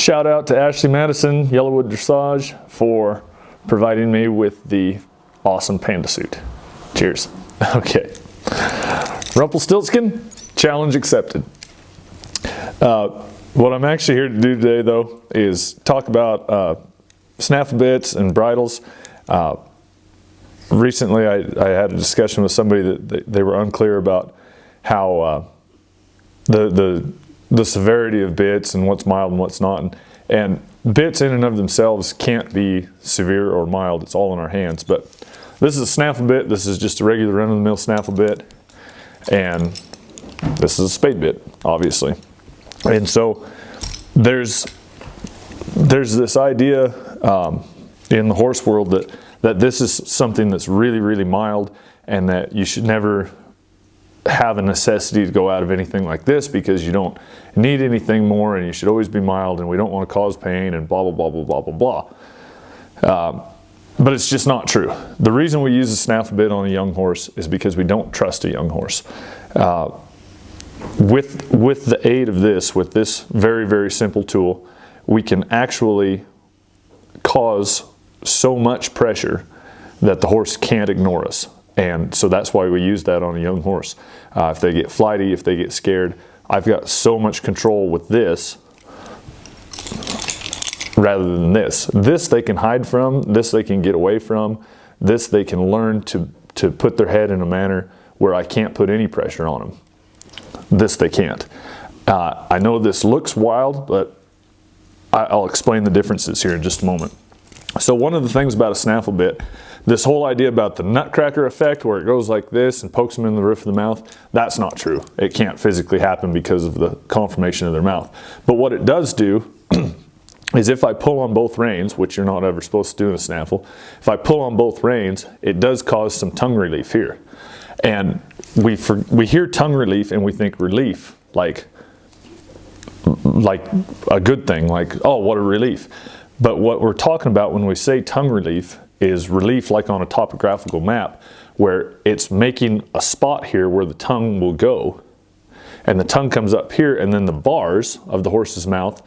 shout out to Ashley Madison, Yellowwood Dressage, for providing me with the awesome panda suit. Cheers. Okay. Rumpelstiltskin, challenge accepted. What I'm actually here to do today, though, is talk about snaffle bits and bridles. Recently, I had a discussion with somebody that they were unclear about how the severity of bits and what's mild and what's not. And bits in and of themselves can't be severe or mild. It's all in our hands. But this is a snaffle bit. This is just a regular run-of-the-mill snaffle bit. And this is a spade bit, obviously. And so there's this idea in the horse world that this is something that's really, really mild, and that you should never have a necessity to go out of anything like this because you don't need anything more, and you should always be mild, and we don't want to cause pain, and blah, blah, blah, blah, blah, blah, blah. But it's just not true. The reason we use a snaffle bit on a young horse is because we don't trust a young horse. With the aid of this, with this very, very simple tool, we can actually cause so much pressure that the horse can't ignore us. And so that's why we use that on a young horse. If they get flighty, if they get scared, I've got so much control with this rather than this. This they can hide from, this they can get away from, this they can learn to put their head in a manner where I can't put any pressure on them. This they can't. I know this looks wild, but I'll explain the differences here in just a moment. So one of the things about a snaffle bit, this whole idea about the nutcracker effect where it goes like this and pokes them in the roof of the mouth, that's not true. It can't physically happen because of the conformation of their mouth. But what it does do is if I pull on both reins, which you're not ever supposed to do in a snaffle, if I pull on both reins, it does cause some tongue relief here. And we hear tongue relief and we think relief, like a good thing, like, oh, what a relief. But what we're talking about when we say tongue relief is relief like on a topographical map, where it's making a spot here where the tongue will go, and the tongue comes up here, and then the bars of the horse's mouth,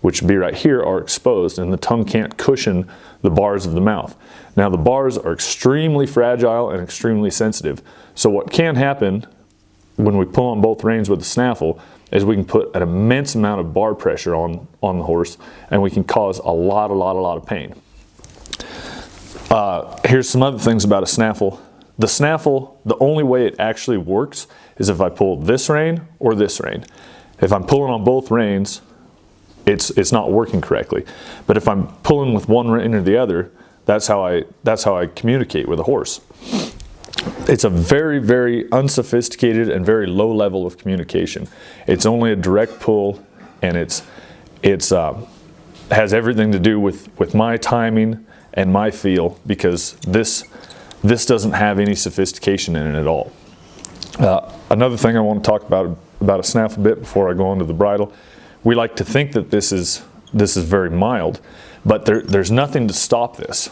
which would be right here, are exposed, and the tongue can't cushion the bars of the mouth. Now the bars are extremely fragile and extremely sensitive. So what can happen when we pull on both reins with the snaffle is we can put an immense amount of bar pressure on the horse, and we can cause a lot of pain. Here's some other things about a snaffle. The snaffle, the only way it actually works is if I pull this rein or this rein. If I'm pulling on both reins, it's not working correctly. But if I'm pulling with one rein or the other, that's how I communicate with a horse. It's a very, very unsophisticated and very low level of communication. It's only a direct pull, and it has everything to do with my timing and my feel, because this doesn't have any sophistication in it at all. Another thing I want to talk about a snaffle bit before I go on to the bridle. We like to think that this is very mild, but there's nothing to stop this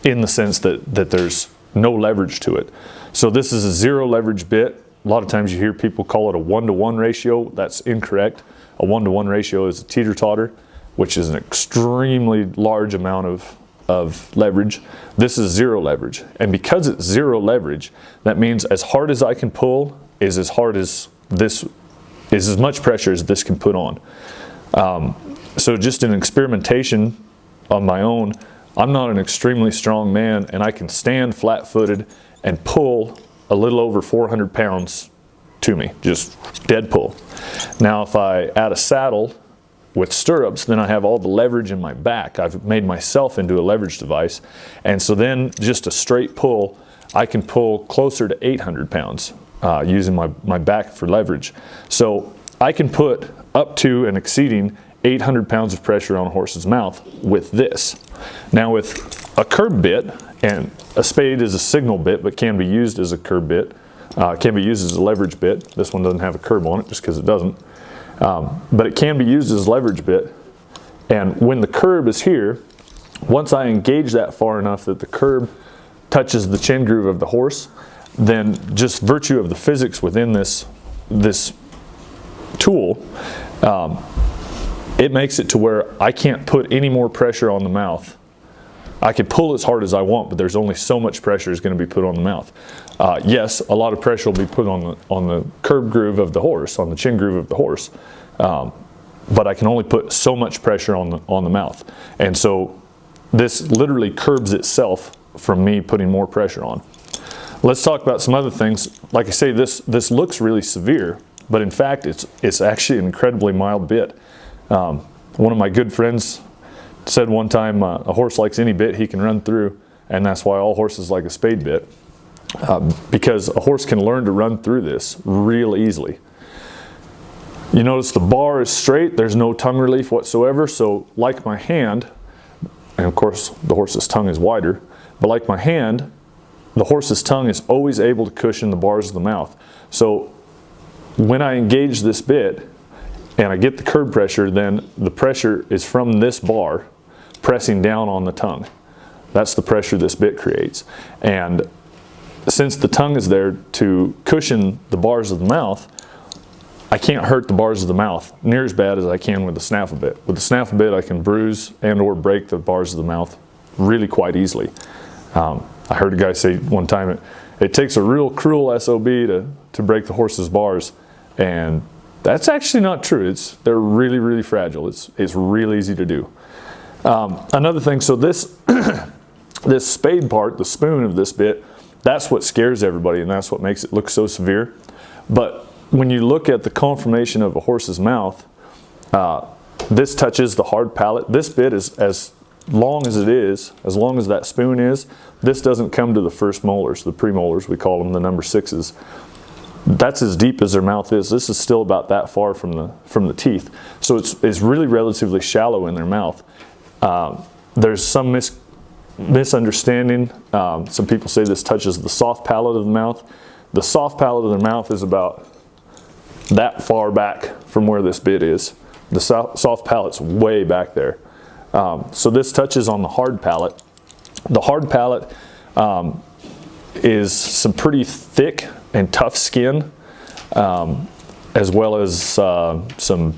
in the sense that there's no leverage to it. So this is a zero leverage bit. A lot of times you hear people call it a 1-to-1 ratio. That's incorrect. A 1-to-1 ratio is a teeter-totter, which is an extremely large amount of leverage. This is zero leverage. And because it's zero leverage, that means as hard as I can pull is as hard as this is, as much pressure as this can put on. So just in experimentation on my own, I'm not an extremely strong man, and I can stand flat-footed and pull a little over 400 pounds to me, just dead pull. Now if I add a saddle with stirrups, then I have all the leverage in my back. I've made myself into a leverage device, and so then just a straight pull, I can pull closer to 800 pounds using my back for leverage. So I can put up to and exceeding 800 pounds of pressure on a horse's mouth with this. Now with a curb bit, and a spade is a signal bit but can be used as a curb bit, can be used as a leverage bit. This one doesn't have a curb on it just because it doesn't. But it can be used as a leverage bit. And when the curb is here, once I engage that far enough that the curb touches the chin groove of the horse, then just virtue of the physics within this tool, it makes it to where I can't put any more pressure on the mouth. I can pull as hard as I want, but there's only so much pressure is going to be put on the mouth. Yes, a lot of pressure will be put on the curb groove of the horse, on the chin groove of the horse, but I can only put so much pressure on the mouth. And so this literally curbs itself from me putting more pressure on. Let's talk about some other things. Like I say, this looks really severe, but in fact, it's actually an incredibly mild bit. One of my good friends said one time, a horse likes any bit he can run through, and that's why all horses like a spade bit, because a horse can learn to run through this real easily. You notice the bar is straight, there's no tongue relief whatsoever, so like my hand, and of course the horse's tongue is wider, but like my hand, the horse's tongue is always able to cushion the bars of the mouth. So when I engage this bit and I get the curb pressure, then the pressure is from this bar pressing down on the tongue. That's the pressure this bit creates. And since the tongue is there to cushion the bars of the mouth, I can't hurt the bars of the mouth near as bad as I can with the snaffle bit. With the snaffle bit, I can bruise and or break the bars of the mouth really quite easily. I heard a guy say one time, it takes a real cruel SOB to break the horse's bars, and that's actually not true. They're really, really fragile. It's real easy to do. Another thing, so this this spade part, the spoon of this bit, that's what scares everybody, and that's what makes it look so severe. But when you look at the conformation of a horse's mouth, this touches the hard palate. This bit is as long as it is, as long as that spoon is, this doesn't come to the first molars, the premolars, we call them the number 6s. That's as deep as their mouth is. This is still about that far from the teeth. So it's really relatively shallow in their mouth. There's some misunderstanding. Some people say this touches the soft palate of the mouth. The soft palate of their mouth is about that far back from where this bit is. The soft palate's way back there. So this touches on the hard palate. The hard palate is some pretty thick and tough skin, as well as some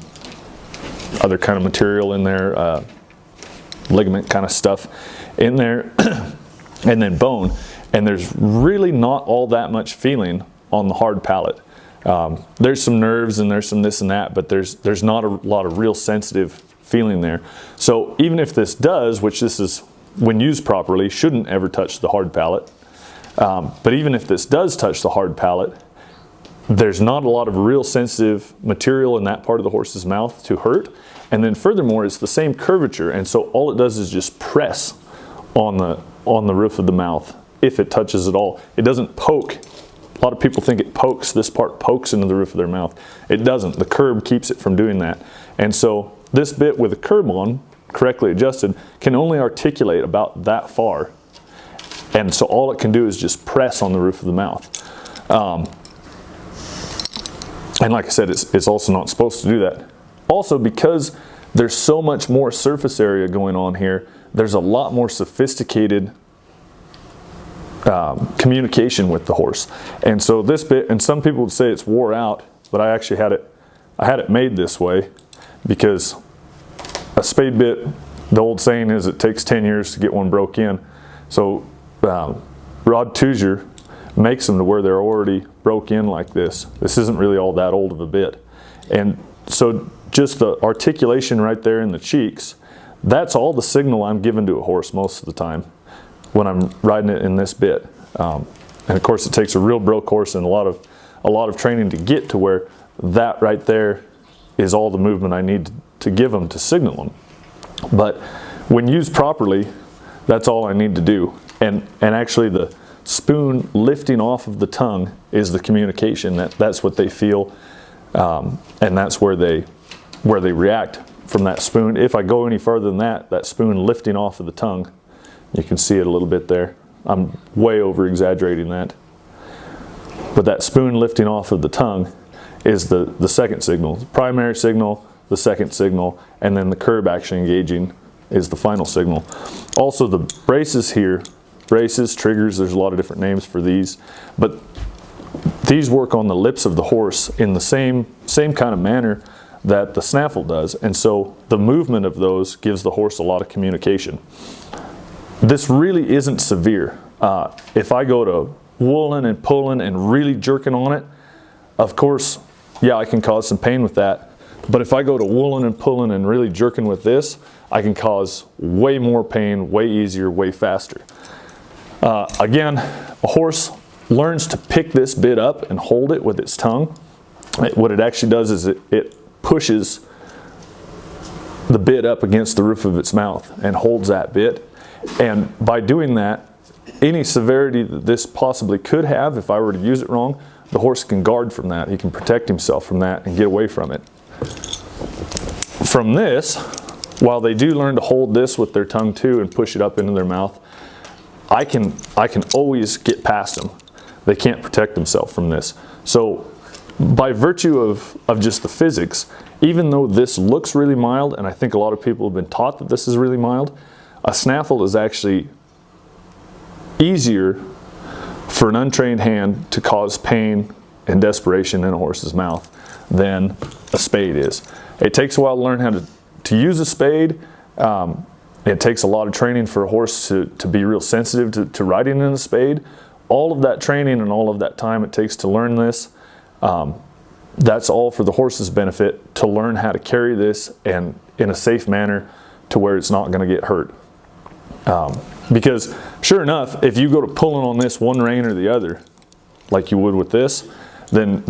other kind of material in there, ligament kind of stuff in there, and then bone. And there's really not all that much feeling on the hard palate. There's some nerves and there's some this and that, but there's not a lot of real sensitive feeling there. So even if this does, which this is, when used properly, shouldn't ever touch the hard palate, but even if this does touch the hard palate, there's not a lot of real sensitive material in that part of the horse's mouth to hurt. And then furthermore, it's the same curvature, and so all it does is just press on the roof of the mouth, if it touches at all. It doesn't poke. A lot of people think it pokes, this part pokes into the roof of their mouth. It doesn't. The curb keeps it from doing that. And so this bit with a curb on, correctly adjusted, can only articulate about that far. And so all it can do is just press on the roof of the mouth. And like I said, it's also not supposed to do that. Also, because there's so much more surface area going on here, there's a lot more sophisticated communication with the horse. And so this bit, and some people would say it's wore out, but I actually had it made this way because a spade bit, the old saying is it takes 10 years to get one broke in. So Rod Tuzier makes them to where they're already broke in like this. This isn't really all that old of a bit. And so just the articulation right there in the cheeks, that's all the signal I'm giving to a horse most of the time when I'm riding it in this bit. And of course it takes a real broke horse and a lot of training to get to where that right there is all the movement I need to give them to signal them. But when used properly, that's all I need to do. And actually the spoon lifting off of the tongue is the communication. That's what they feel, and that's where they react from that spoon. If I go any further than that spoon lifting off of the tongue, you can see it a little bit there. I'm way over exaggerating that. But that spoon lifting off of the tongue is the second signal. The primary signal, the second signal, and then the curb actually engaging is the final signal. Also the braces here, braces, triggers, there's a lot of different names for these, but these work on the lips of the horse in the same kind of manner that the Snaffle does. And so the movement of those gives the horse a lot of communication. This really isn't severe. If I go to wooling and pulling and really jerking on it, of course, yeah, I can cause some pain with that. But if I go to wooling and pulling and really jerking with this, I can cause way more pain, way easier, way faster. Again, a horse learns to pick this bit up and hold it with its tongue. What it actually does is it pushes the bit up against the roof of its mouth and holds that bit. And by doing that, any severity that this possibly could have, if I were to use it wrong, the horse can guard from that. He can protect himself from that and get away from it. From this, while they do learn to hold this with their tongue too and push it up into their mouth, I can always get past them. They can't protect themselves from this. So by virtue of just the physics, even though this looks really mild, and I think a lot of people have been taught that this is really mild, a Snaffle is actually easier for an untrained hand to cause pain and desperation in a horse's mouth than a Spade is. It takes a while to learn how to use a Spade. It takes a lot of training for a horse to be real sensitive to riding in a Spade. All of that training and all of that time it takes to learn this, that's all for the horse's benefit, to learn how to carry this and in a safe manner to where it's not going to get hurt. Because sure enough, if you go to pulling on this one rein or the other, like you would with this, then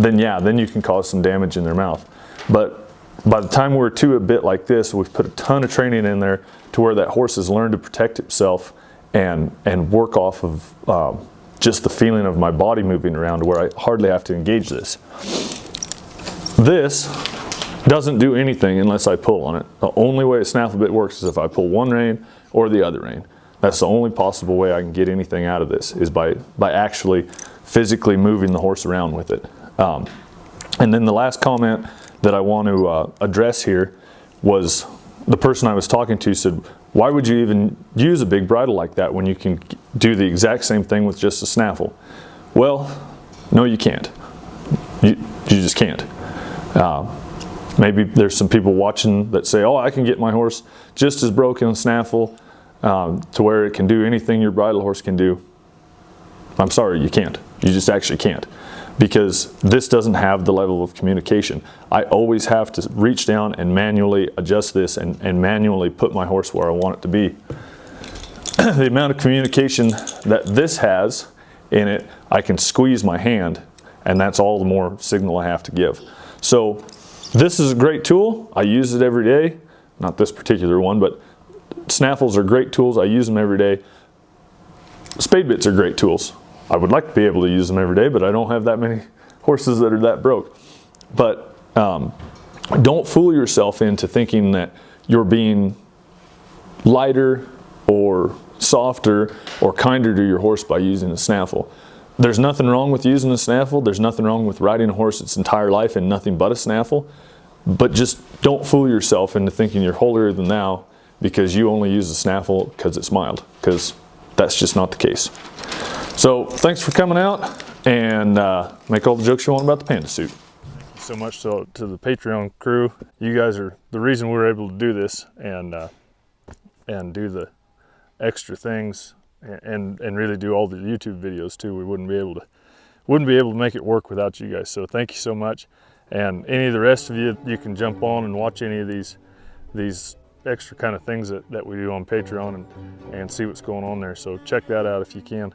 you can cause some damage in their mouth. But by the time we're to a bit like this, we've put a ton of training in there to where that horse has learned to protect itself and work off of just the feeling of my body moving around to where I hardly have to engage this. This doesn't do anything unless I pull on it. The only way a Snaffle bit works is if I pull one rein or the other rein. That's the only possible way I can get anything out of this, is by actually physically moving the horse around with it. And then the last comment that I want to address here was the person I was talking to said, why would you even use a big bridle like that when you can do the exact same thing with just a Snaffle? Well, no, you can't. You just can't. Maybe there's some people watching that say, oh, I can get my horse just as broken in Snaffle to where it can do anything your bridle horse can do. I'm sorry, you can't. You just actually can't, because this doesn't have the level of communication. I always have to reach down and manually adjust this and manually put my horse where I want it to be. The amount of communication that this has in it, I can squeeze my hand, and that's all the more signal I have to give. So this is a great tool. I use it every day. Not this particular one, but Snaffles are great tools. I use them every day. Spade bits are great tools. I would like to be able to use them every day, but I don't have that many horses that are that broke. But don't fool yourself into thinking that you're being lighter or softer or kinder to your horse by using a Snaffle. There's nothing wrong with using a Snaffle. There's nothing wrong with riding a horse its entire life and nothing but a Snaffle. But just don't fool yourself into thinking you're holier than thou because you only use a Snaffle because it's mild, because that's just not the case. So thanks for coming out, and make all the jokes you want about the panda suit. Thank you so much to the Patreon crew. You guys are the reason we were able to do this and do the extra things and really do all the YouTube videos too. We wouldn't be able to make it work without you guys. So thank you so much. And any of the rest of you, you can jump on and watch any of these extra kind of things that we do on Patreon and see what's going on there. So check that out if you can.